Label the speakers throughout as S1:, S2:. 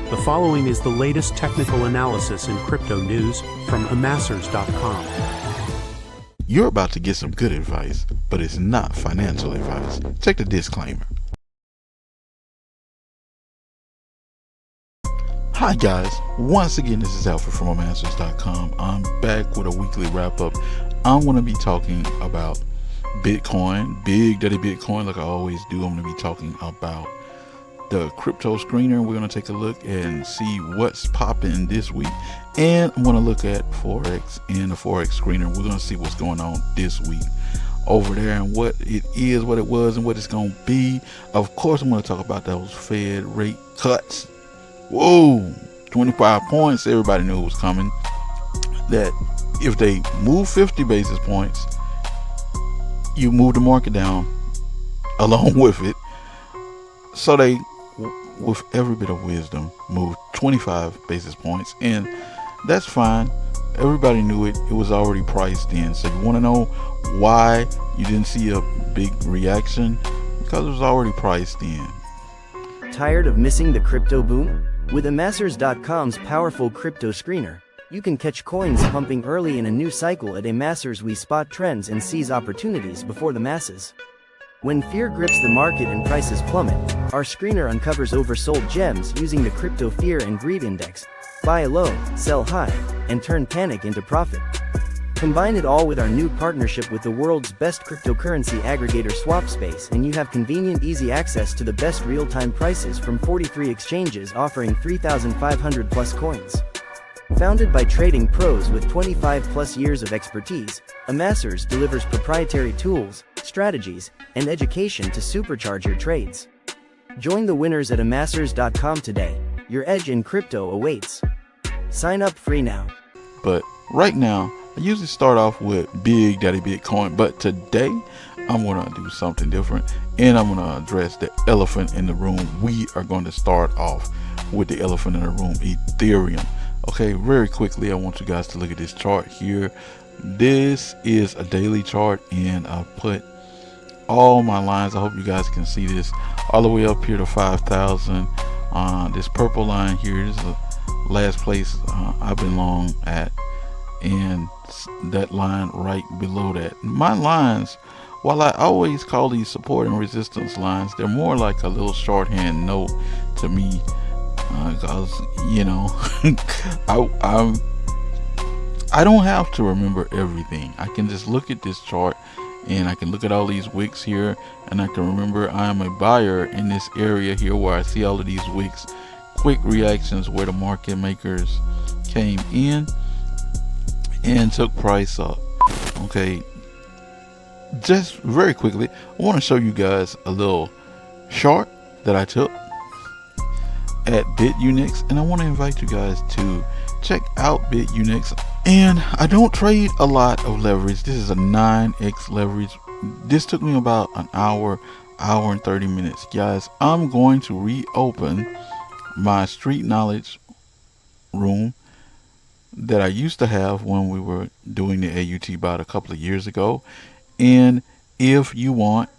S1: The following is the latest technical analysis in crypto news from Amassers.com.
S2: You're about to get some good advice, but it's not financial advice. Check the disclaimer. Hi guys, once again this is Alfred from Amassers.com. I'm back with a weekly wrap up. I'm going to be talking about Bitcoin, Big Daddy Bitcoin, like I always do. I'm going to be talking about the crypto screener. We're going to take a look and see what's popping this week, and I'm going to look at Forex and the Forex screener. We're going to see what's going on this week over there and what it is, what it was, and what it's going to be. Of course, I'm going to talk about those Fed rate cuts. Whoa, 25 points. Everybody knew it was coming. That if they move 50 basis points, you move the market down along with it. So they, with every bit of wisdom, moved 25 basis points, and that's fine. Everybody knew it. It was already priced in. So you want to know why you didn't see a big reaction? Because it was already priced in.
S3: Tired of missing the crypto boom? With Amassers.com's powerful crypto screener, you can catch coins pumping early in a new cycle. At Amassers, we spot trends and seize opportunities before the masses. When fear grips the market and prices plummet, our screener uncovers oversold gems using the Crypto Fear and Greed Index. Buy low, sell high, and turn panic into profit. Combine it all with our new partnership with the world's best cryptocurrency aggregator SwapSpace, and you have convenient, easy access to the best real-time prices from 43 exchanges offering 3,500 plus coins. Founded by trading pros with 25 plus years of expertise, Amassers delivers proprietary tools, strategies, and education to supercharge your trades. Join the winners at Amassers.com today. Your edge in crypto awaits. Sign up free now.
S2: But right now, I usually start off with Big Daddy Bitcoin, but today I'm going to do something different, and I'm going to address the elephant in the room. We are going to start off with the elephant in the room, Ethereum. Okay, very quickly, I want you guys to look at this chart here. This is a daily chart, and I put all my lines, I hope you guys can see this, all the way up here to 5,000. This purple line here is the last place I've been long at, and that line right below that. My lines, while I always call these support and resistance lines, they're more like a little shorthand note to me, because you know I don't have to remember everything. I can just look at this chart, and I can look at all these wicks here, and I can remember I am a buyer in this area here where I see all of these wicks, quick reactions where the market makers came in and took price up. Okay, just very quickly, I want to show you guys a little chart that I took at Bitunix, and I want to invite you guys to check out Bitunix. And I don't trade a lot of leverage. This is a 9x leverage. This took me about an hour and 30 minutes. Guys, I'm going to reopen my street knowledge room that I used to have when we were doing the AUT bot a couple of years ago. And if you want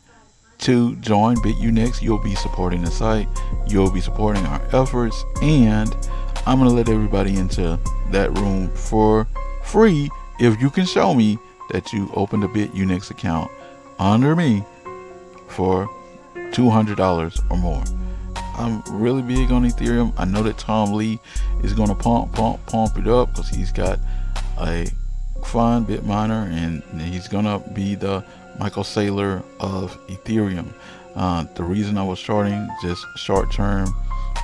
S2: to join Bitunix, you'll be supporting the site, you'll be supporting our efforts, and I'm gonna let everybody into that room for free if you can show me that you opened a Bitunix account under me for $200 or more. I'm really big on Ethereum. I know that Tom Lee is gonna pump it up because he's got a fun bit miner, and he's gonna be the Michael Saylor of Ethereum. The reason I was shorting just short-term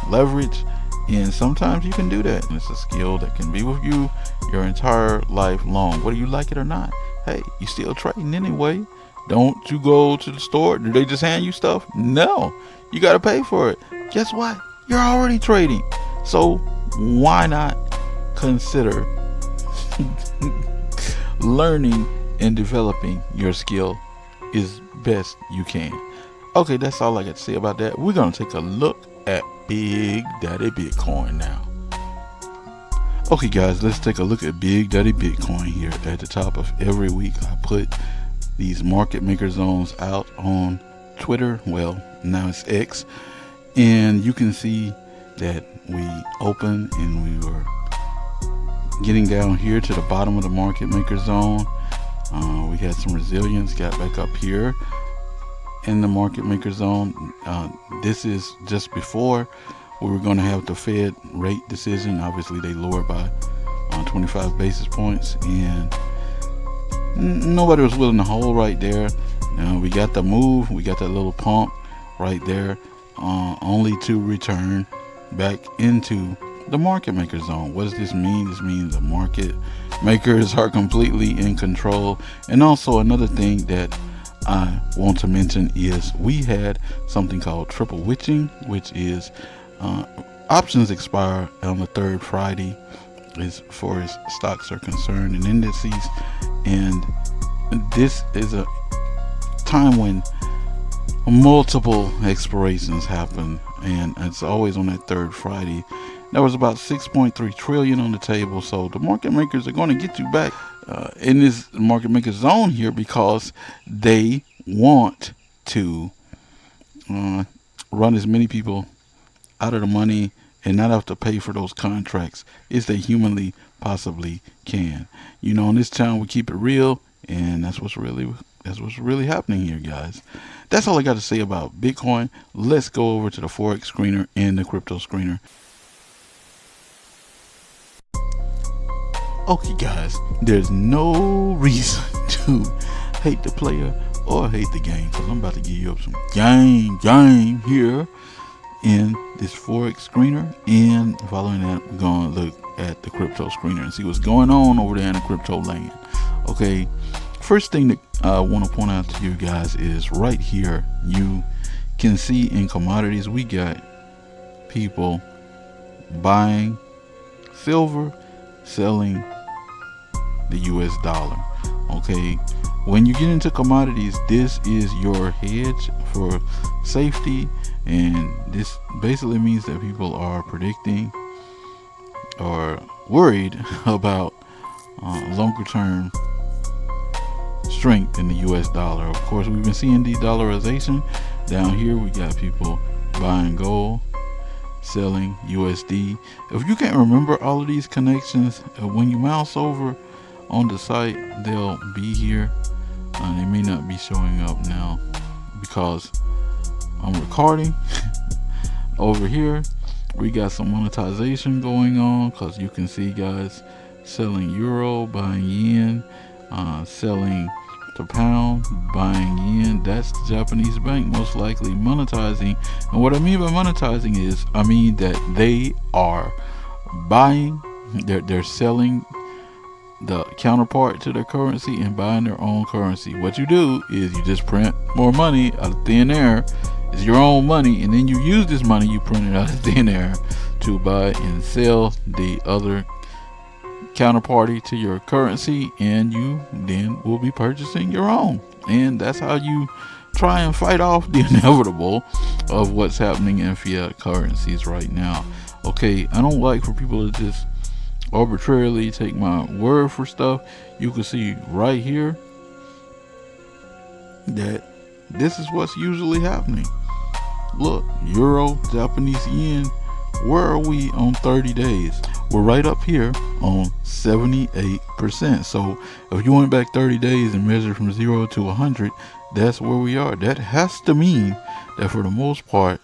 S2: leverage, and sometimes you can do that, and it's a skill that can be with you your entire life long, whether you like it or not. Hey, you still trading anyway. Don't you go to the store? Do they just hand you stuff? No, you got to pay for it. Guess what? You're already trading. So why not consider learning and developing your skill is best you can. Okay, that's all I got to say about that. We're going to take a look at Big Daddy Bitcoin now. Okay guys, let's take a look at Big Daddy Bitcoin here. At the top of every week, I put these market maker zones out on Twitter. Well, now it's X, and you can see that we opened and we were getting down here to the bottom of the market maker zone. We had some resilience, got back up here in the market maker zone. This is just before we were going to have the Fed rate decision. Obviously they lowered by 25 basis points, and nobody was willing to hold right there. Now we got the move, we got that little pump right there, only to return back into the market maker zone. What does this mean? This means the market makers are completely in control. And also another thing that I want to mention is we had something called triple witching, which is options expire on the third Friday as far as stocks are concerned and indices, and this is a time when multiple expirations happen, and it's always on that third Friday. There was about 6.3 trillion on the table, so the market makers are going to get you back in this market maker zone here because they want to run as many people out of the money and not have to pay for those contracts as they humanly possibly can. You know, on this channel we keep it real, and that's what's really happening here, guys. That's all I got to say about Bitcoin. Let's go over to the Forex screener and the crypto screener. Okay, guys, there's no reason to hate the player or hate the game, because I'm about to give you up some game here in this Forex screener, and following that we're going to look at the crypto screener and see what's going on over there in the crypto land. Okay, first thing that I want to point out to you guys is right here you can see in commodities we got people buying silver, selling the US dollar. Okay, when you get into commodities, this is your hedge for safety, and this basically means that people are predicting or worried about longer term strength in the US dollar. Of course, we've been seeing de-dollarization. Down here we got people buying gold, selling USD. If you can't remember all of these connections, when you mouse over on the site, they'll be here. They may not be showing up now because I'm recording. Over here we got some monetization going on, because you can see guys selling euro, buying yen, selling to pound, buying yen. That's the Japanese bank most likely monetizing. And what I mean by monetizing is, I mean that they are buying, they're selling the counterpart to their currency and buying their own currency. What you do is you just print more money out of thin air. It's your own money, and then you use this money you printed out of thin air to buy and sell the other counterparty to your currency, and you then will be purchasing your own. And that's how you try and fight off the inevitable of what's happening in fiat currencies right now. Okay, I don't like for people to just arbitrarily take my word for stuff. You can see right here that this is what's usually happening. Look, euro, Japanese yen, where are we on 30 days? We're right up here on 78%. So if you went back 30 days and measured from 0 to 100, that's where we are. That has to mean that for the most part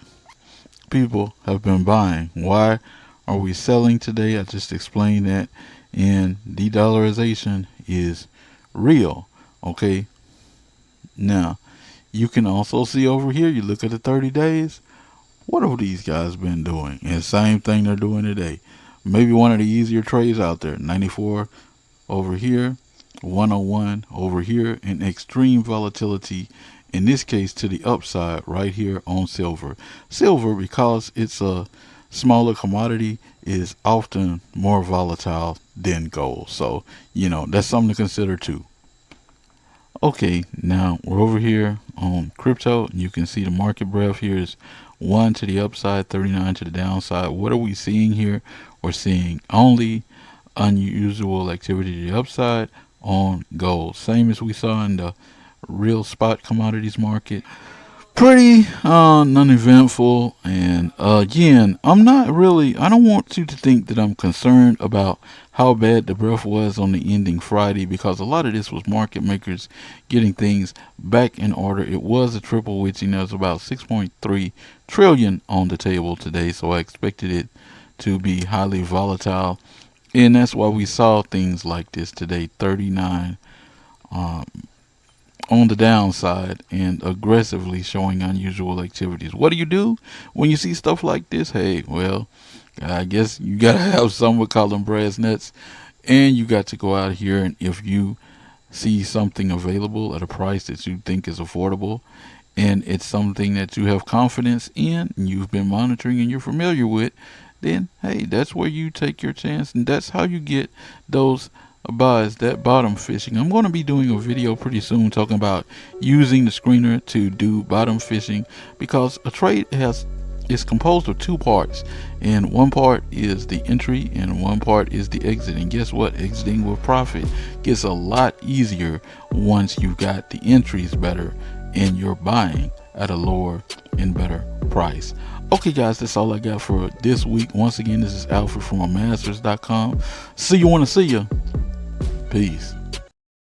S2: people have been buying. Why are we selling today? I just explained that. And de-dollarization is real. Okay, now you can also see over here, you look at the 30 days, what have these guys been doing? And same thing they're doing today. Maybe one of the easier trades out there. 94 over here, 101 over here, and extreme volatility, in this case to the upside right here on silver. Silver, because it's a smaller commodity, is often more volatile than gold. So, you know, that's something to consider too. Okay, now we're over here on crypto. You can see the market breadth here is 1 to the upside, 39 to the downside. What are we seeing here? We're seeing only unusual activity to the upside on gold. Same as we saw in the real spot commodities market. pretty non-eventful. And again, I don't want you to think that I'm concerned about how bad the breath was on the ending Friday, because a lot of this was market makers getting things back in order. It was a triple witching. There was about 6.3 trillion on the table today, so I expected it to be highly volatile, and that's why we saw things like this today. 39 on the downside and aggressively showing unusual activities. What do you do when you see stuff like this? Hey, well, I guess you gotta have some, we call them brass nuts, and you got to go out here, and if you see something available at a price that you think is affordable, and it's something that you have confidence in and you've been monitoring and you're familiar with, then hey, that's where you take your chance, and that's how you get those buys, that bottom fishing. I'm going to be doing a video pretty soon talking about using the screener to do bottom fishing, because a trade is composed of two parts, and one part is the entry and one part is the exit. And guess what? Exiting with profit gets a lot easier once you've got the entries better and you're buying at a lower and better price. Okay guys, that's all I got for this week. Once again, this is Alfred from Amassers.com. See you when I see you. Peace.